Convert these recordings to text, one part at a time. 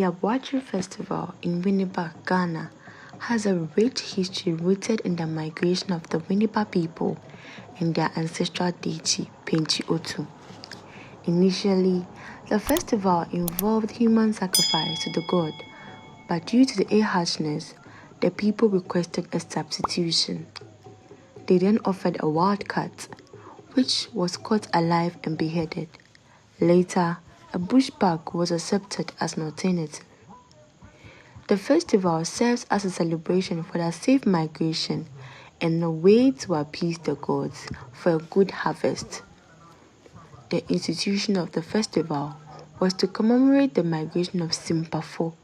The Aboakyer Festival in Winneba, Ghana, has a rich history rooted in the migration of the Winneba people and their ancestral deity, Penchi Otu. Initially, the festival involved human sacrifice to the god, but due to the harshness, the people requested a substitution. They then offered a wild cat, which was caught alive and beheaded. Later, a bushbuck was accepted as an alternative. The festival serves as a celebration for the safe migration and a way to appease the gods for a good harvest. The institution of the festival was to commemorate the migration of Simpa,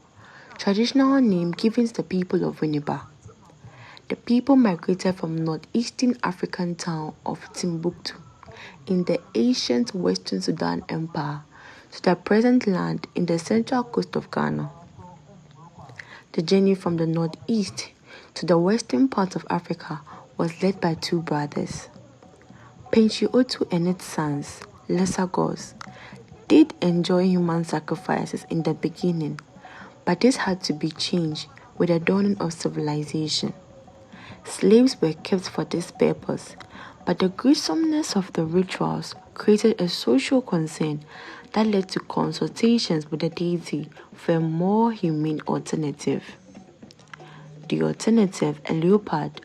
traditional name given to the people of Winneba. The people migrated from northeastern African town of Timbuktu in the ancient Western Sudan Empire to the present land in the central coast of Ghana. The journey from the northeast to the western part of Africa was led by two brothers. Penchi Otu and its sons, lesser gods, did enjoy human sacrifices in the beginning, but this had to be changed with the dawning of civilization. Slaves were kept for this purpose, but the gruesomeness of the rituals created a social concern that led to consultations with the deity for a more humane alternative. The alternative, a leopard,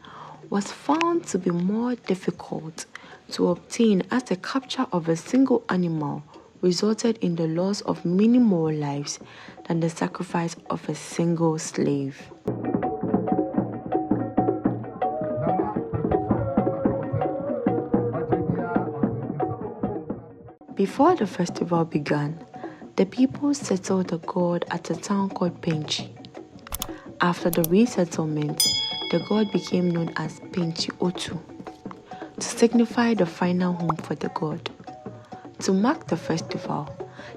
was found to be more difficult to obtain as the capture of a single animal resulted in the loss of many more lives than the sacrifice of a single slave. Before the festival began, the people settled the god at a town called Penchi. After the resettlement, the god became known as Penchi Otu, to signify the final home for the god. To mark the festival,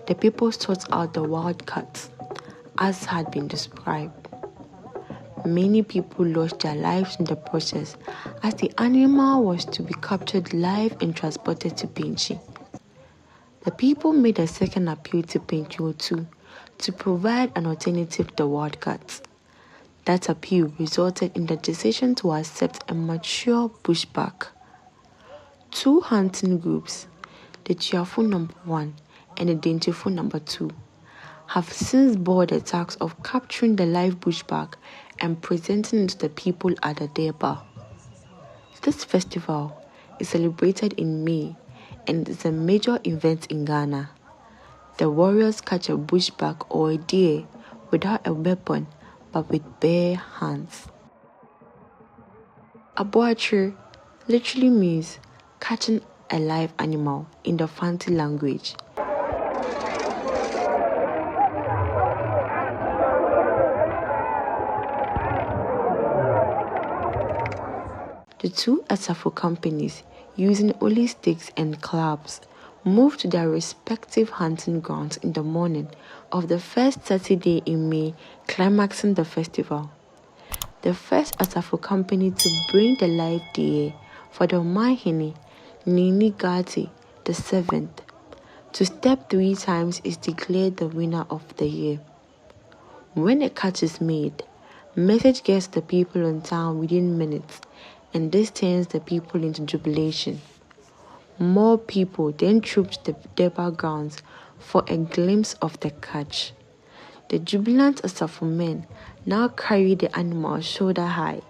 the people sought out the wild cat, as had been described. Many people lost their lives in the process, as the animal was to be captured live and transported to Penchi. The people made a second appeal to Penchi Otu to provide an alternative to the wild cat. That appeal resulted in the decision to accept a mature bushbuck. Two hunting groups, the Cheerful number 1 and the Daintiful number 2, have since bore the task of capturing the live bushbuck and presenting it to the people at the Durbar. This festival is celebrated in May and is a major event in Ghana. The warriors catch a bushbuck or a deer without a weapon but with bare hands. Aboakyer literally means catching a live animal in the Fanti language. The two Asafo companies, using only sticks and clubs, moved to their respective hunting grounds in the morning of the first Saturday in May, climaxing the festival. The first Asafo company to bring the live deer for the Mahini, Nini Gati, the 7th. To step 3 times is declared the winner of the year. When a catch is made, message gets the people in town within minutes, and this turns the people into jubilation. More people then trooped the Durbar grounds for a glimpse of the catch. The jubilant Asafo now carry the animal shoulder high,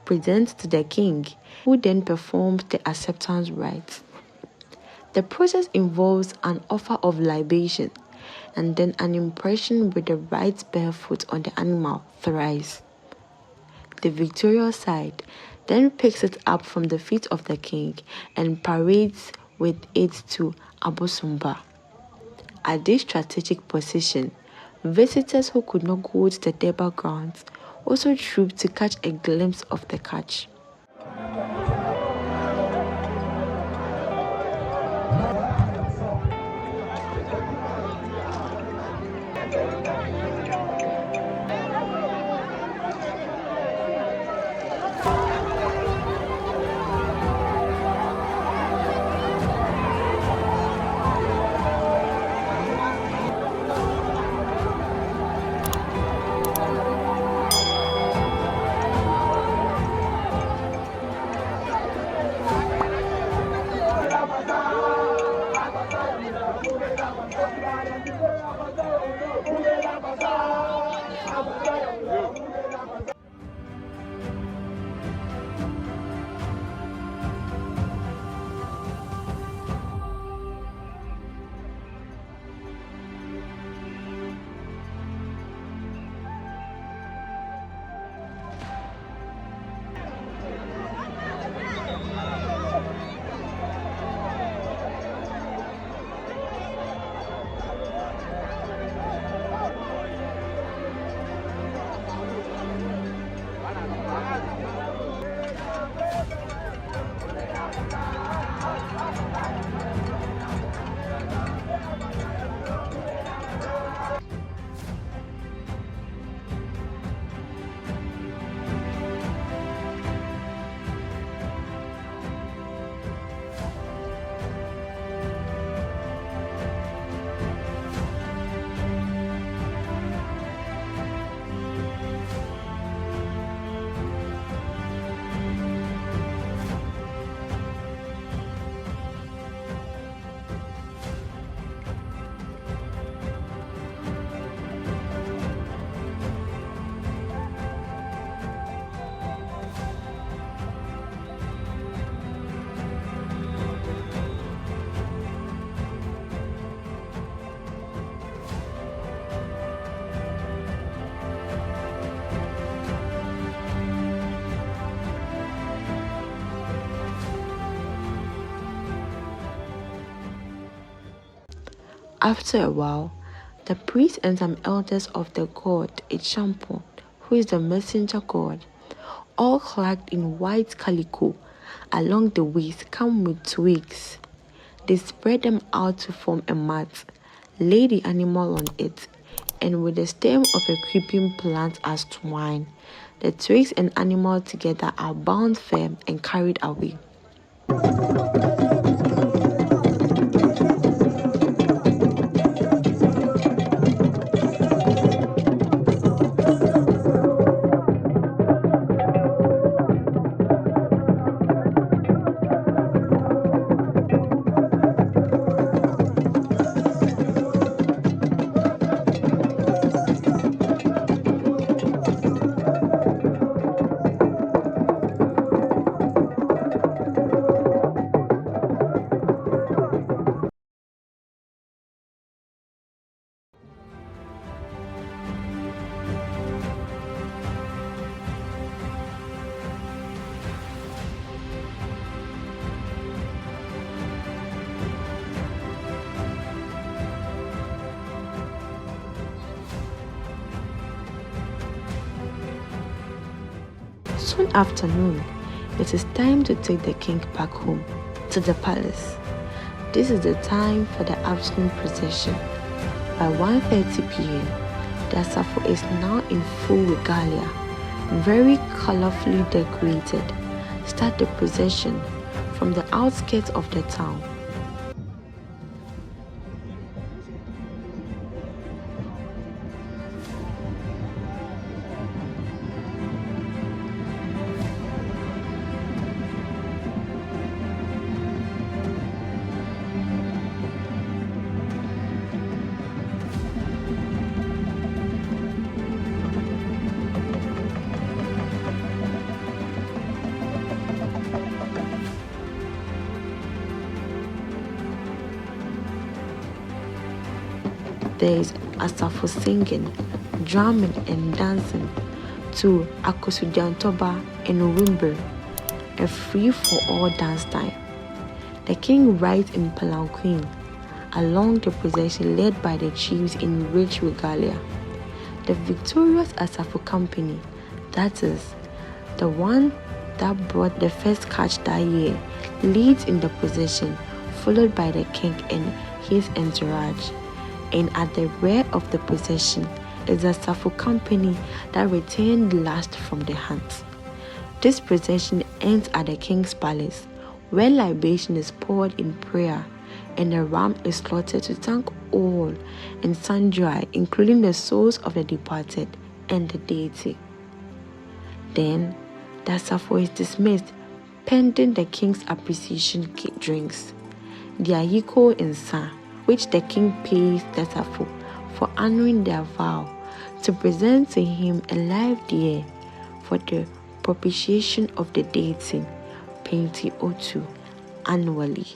present to the king, who then performs the acceptance rite. The process involves an offer of libation and then an impression with the right barefoot on the animal thrice. The victorious side then picks it up from the feet of the king and parades with it to Abosomba. At this strategic position, visitors who could not go to the Deba grounds also trooped to catch a glimpse of the catch. After a while, the priest and some elders of the god Ichampo, who is the messenger god, all clad in white calico along the waist, come with twigs. They spread them out to form a mat, lay the animal on it, and with the stem of a creeping plant as twine, the twigs and animal together are bound firm and carried away. Soon after noon, it is time to take the king back home to the palace. This is the time for the afternoon procession. By 1:30 p.m., the Asafo is now in full regalia, very colorfully decorated. Start the procession from the outskirts of the town. there is asafo singing, drumming and dancing to Akosudiantoba and Owimber, a free-for-all dance time. The king rides in palanquin along the procession led by the chiefs in rich regalia. The victorious Asafo company, that is, the one that brought the first catch that year, leads in the procession, followed by the king and his entourage. And at the rear of the procession is the Asafo company that returned last from the hunt. This procession ends at the king's palace, where libation is poured in prayer and a ram is slaughtered to thank all and sundry, including the souls of the departed and the deity. Then the Asafo is dismissed pending the king's appreciation drinks, the Ayiko and Sa, which the king pays the Asafo for honoring their vow to present to him a live deer for the propitiation of the deity, Penti Otu, annually.